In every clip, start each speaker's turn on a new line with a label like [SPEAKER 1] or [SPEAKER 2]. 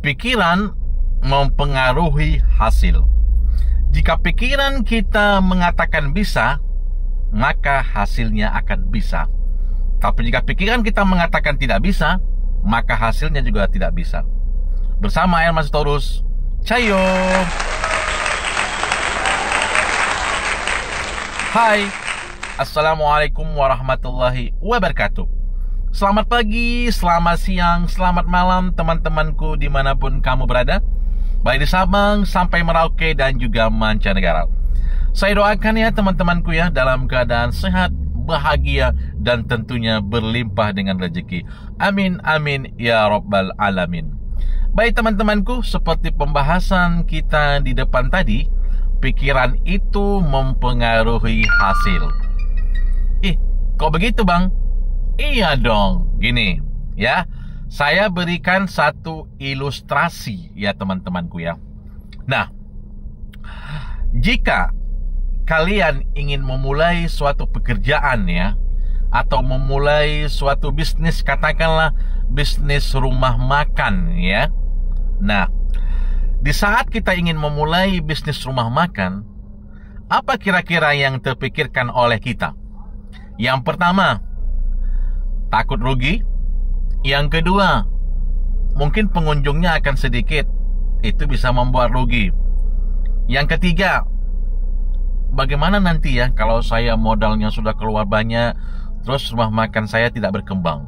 [SPEAKER 1] pikiran mempengaruhi hasil. Jika pikiran kita mengatakan bisa, maka hasilnya akan bisa. Tapi jika pikiran kita mengatakan tidak bisa, maka hasilnya juga tidak bisa. Bersama Elmas Taurus, Cayo. Hai, Assalamualaikum warahmatullahi wabarakatuh. Selamat pagi, selamat siang, selamat malam teman-temanku dimanapun kamu berada, baik di Sabang sampai Merauke dan juga mancanegara. Saya doakan ya teman-temanku ya, dalam keadaan sehat, bahagia, dan tentunya berlimpah dengan rezeki. Amin, amin, ya Rabbal Alamin. Baik teman-temanku, seperti pembahasan kita di depan tadi, pikiran itu mempengaruhi hasil. Kok begitu bang? Iya dong, gini ya, saya berikan satu ilustrasi ya teman-temanku ya. Nah, jika kalian ingin memulai suatu pekerjaan ya, atau memulai suatu bisnis, katakanlah bisnis rumah makan ya. Nah, di saat kita ingin memulai bisnis rumah makan, apa kira-kira yang terpikirkan oleh kita? Yang pertama, takut rugi. Yang kedua, mungkin pengunjungnya akan sedikit, itu bisa membuat rugi. Yang ketiga, bagaimana nanti ya kalau saya modalnya sudah keluar banyak, terus rumah makan saya tidak berkembang.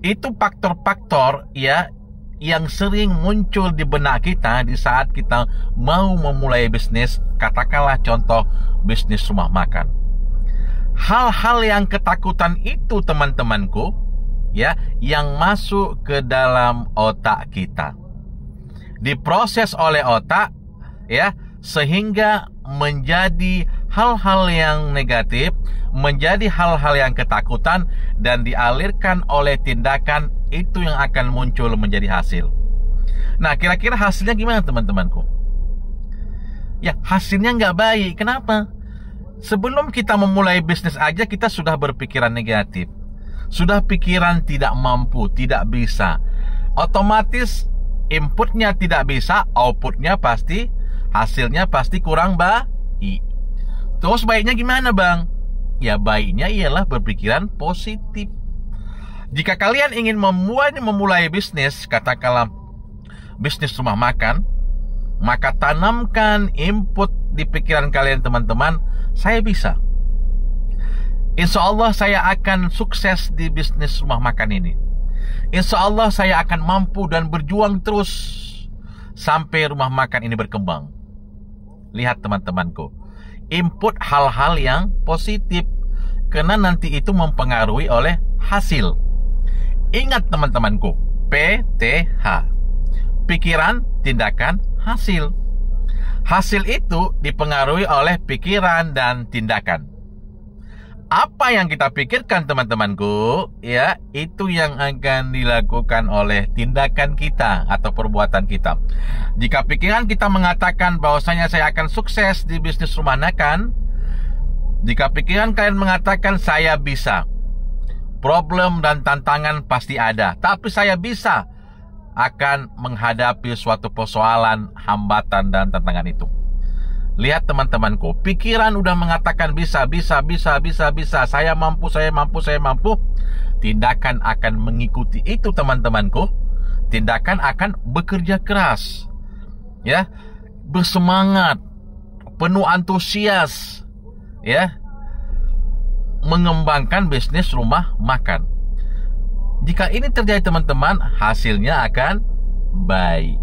[SPEAKER 1] Itu faktor-faktor ya yang sering muncul di benak kita di saat kita mau memulai bisnis, katakanlah contoh bisnis rumah makan. Hal-hal yang ketakutan itu teman-temanku ya, yang masuk ke dalam otak kita, diproses oleh otak ya, sehingga menjadi hal-hal yang negatif, menjadi hal-hal yang ketakutan, dan dialirkan oleh tindakan itu yang akan muncul menjadi hasil. Nah, kira-kira hasilnya gimana teman-temanku? Ya, hasilnya nggak baik. Kenapa? Sebelum kita memulai bisnis aja kita sudah berpikiran negatif, sudah pikiran tidak mampu, tidak bisa. Otomatis inputnya tidak bisa, outputnya pasti, hasilnya pasti kurang baik. Terus baiknya gimana bang? Ya baiknya ialah berpikiran positif. Jika kalian ingin memulai bisnis, katakanlah bisnis rumah makan, maka tanamkan input di pikiran kalian teman-teman, saya bisa. Insya Allah saya akan sukses di bisnis rumah makan ini. Insya Allah saya akan mampu dan berjuang terus sampai rumah makan ini berkembang. Lihat teman-temanku, input hal-hal yang positif, karena nanti itu mempengaruhi oleh hasil. Ingat teman-temanku, PTH, pikiran, tindakan, hasil. Hasil itu dipengaruhi oleh pikiran dan tindakan. Apa yang kita pikirkan teman-temanku ya, itu yang akan dilakukan oleh tindakan kita atau perbuatan kita. Jika pikiran kita mengatakan bahwasanya saya akan sukses di bisnis rumah makan, jika pikiran kalian mengatakan saya bisa, problem dan tantangan pasti ada, tapi saya bisa akan menghadapi suatu persoalan, hambatan dan tantangan itu. Lihat teman-temanku, pikiran udah mengatakan bisa, saya mampu, tindakan akan mengikuti itu teman-temanku. Tindakan akan bekerja keras ya, bersemangat, penuh antusias ya, mengembangkan bisnis rumah makan. Jika ini terjadi teman-teman, hasilnya akan baik.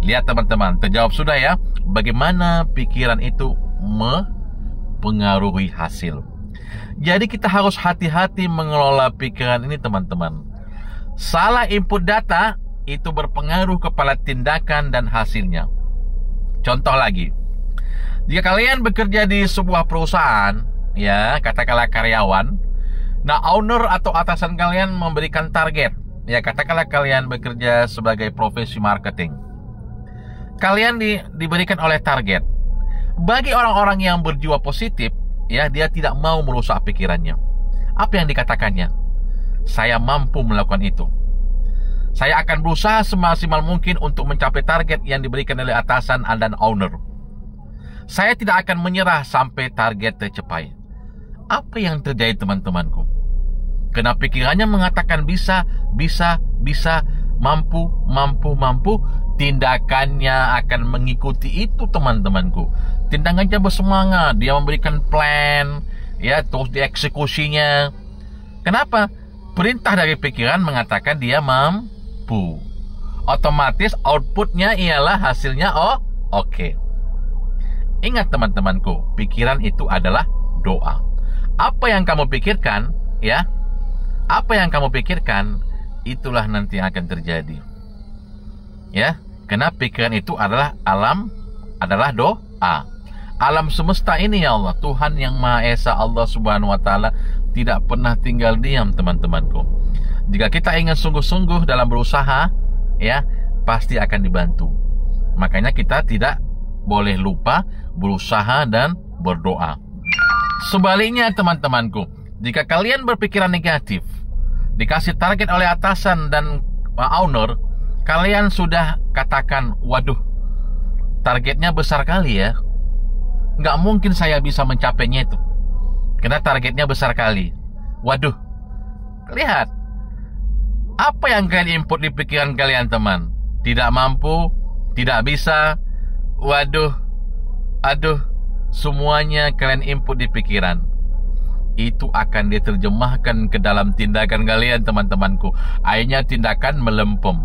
[SPEAKER 1] Lihat teman-teman, terjawab sudah ya, bagaimana pikiran itu mempengaruhi hasil. Jadi kita harus hati-hati mengelola pikiran ini teman-teman. Salah input data itu berpengaruh kepada tindakan dan hasilnya. Contoh lagi, jika kalian bekerja di sebuah perusahaan ya, katakanlah karyawan, nah owner atau atasan kalian memberikan target ya, katakanlah kalian bekerja sebagai profesi marketing, kalian diberikan oleh target. Bagi orang-orang yang berjiwa positif ya, dia tidak mau merusak pikirannya. Apa yang dikatakannya? Saya mampu melakukan itu. Saya akan berusaha semaksimal mungkin untuk mencapai target yang diberikan oleh atasan dan owner. Saya tidak akan menyerah sampai target tercapai. Apa yang terjadi teman-temanku? Karena pikirannya mengatakan bisa, mampu, tindakannya akan mengikuti itu teman-temanku. Tindakannya bersemangat, dia memberikan plan, ya, terus dieksekusinya. Kenapa? Perintah dari pikiran mengatakan dia mampu. Otomatis outputnya ialah hasilnya oke. Ingat teman-temanku, pikiran itu adalah doa. Apa yang kamu pikirkan, ya, apa yang kamu pikirkan, itulah nanti yang akan terjadi. Ya, karena pikiran itu adalah doa. Alam semesta ini, ya Allah, Tuhan yang Maha Esa, Allah Subhanahu wa Ta'ala, tidak pernah tinggal diam teman-temanku. Jika kita ingin sungguh-sungguh dalam berusaha, ya, pasti akan dibantu. Makanya kita tidak boleh lupa berusaha dan berdoa. Sebaliknya teman-temanku, jika kalian berpikiran negatif, dikasih target oleh atasan dan owner, kalian sudah katakan, waduh, targetnya besar kali ya, nggak mungkin saya bisa mencapainya itu, karena targetnya besar kali. Waduh, lihat, apa yang kalian input di pikiran kalian teman? Tidak mampu, tidak bisa, waduh, aduh, semuanya kalian input di pikiran. Itu akan diterjemahkan ke dalam tindakan kalian teman-temanku. Akhirnya tindakan melempem,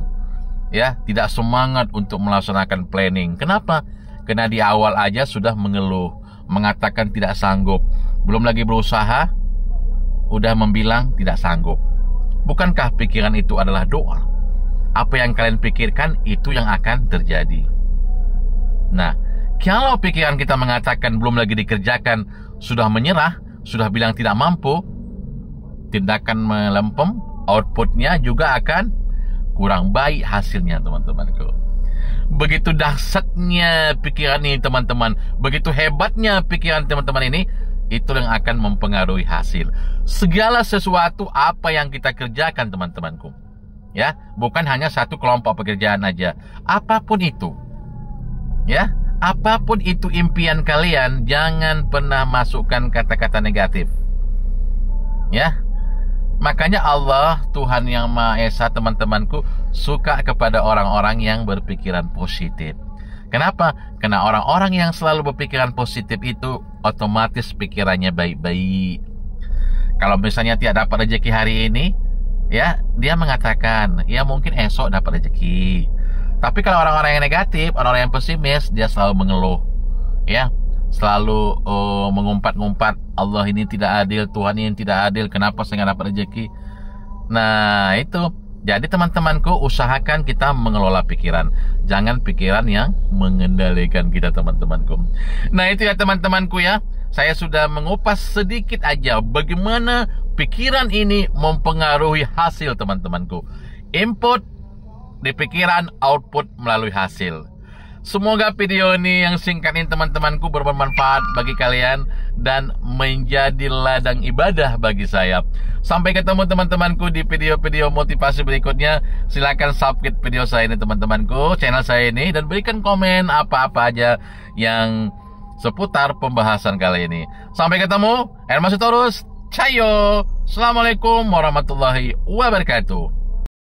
[SPEAKER 1] ya, tidak semangat untuk melaksanakan planning. Kenapa? Karena di awal aja sudah mengeluh, mengatakan tidak sanggup, belum lagi berusaha udah membilang tidak sanggup. Bukankah pikiran itu adalah doa? Apa yang kalian pikirkan itu yang akan terjadi. Nah, kalau pikiran kita mengatakan belum lagi dikerjakan, sudah menyerah, sudah bilang tidak mampu, tindakan melempem, outputnya juga akan kurang baik hasilnya teman-temanku. Begitu dahsyatnya pikiran ini teman-teman, begitu hebatnya pikiran teman-teman ini, itu yang akan mempengaruhi hasil. Segala sesuatu apa yang kita kerjakan teman-temanku, ya, bukan hanya satu kelompok pekerjaan aja, apapun itu, ya, apapun itu impian kalian, jangan pernah masukkan kata-kata negatif. Ya. Makanya Allah, Tuhan yang Maha Esa teman-temanku, suka kepada orang-orang yang berpikiran positif. Kenapa? Karena orang-orang yang selalu berpikiran positif itu otomatis pikirannya baik-baik. Kalau misalnya tidak dapat rezeki hari ini, ya, dia mengatakan, ya mungkin esok dapat rezeki. Tapi kalau orang-orang yang negatif, orang-orang yang pesimis, dia selalu mengeluh, ya, selalu mengumpat-ngumpat, Allah ini tidak adil, Tuhan ini tidak adil, kenapa saya nggak dapat rezeki. Nah itu, jadi teman-temanku, usahakan kita mengelola pikiran, jangan pikiran yang mengendalikan kita teman-temanku. Nah itu ya teman-temanku ya, saya sudah mengupas sedikit aja bagaimana pikiran ini mempengaruhi hasil teman-temanku. Input di pikiran, output melalui hasil. Semoga video ini yang singkat ini teman-temanku bermanfaat bagi kalian dan menjadi ladang ibadah bagi saya. Sampai ketemu teman-temanku di video-video motivasi berikutnya. Silakan subscribe video saya ini teman-temanku, channel saya ini, dan berikan komen apa-apa aja yang seputar pembahasan kali ini. Sampai ketemu, Hermas Sitorus, Cayo. Assalamualaikum warahmatullahi wabarakatuh.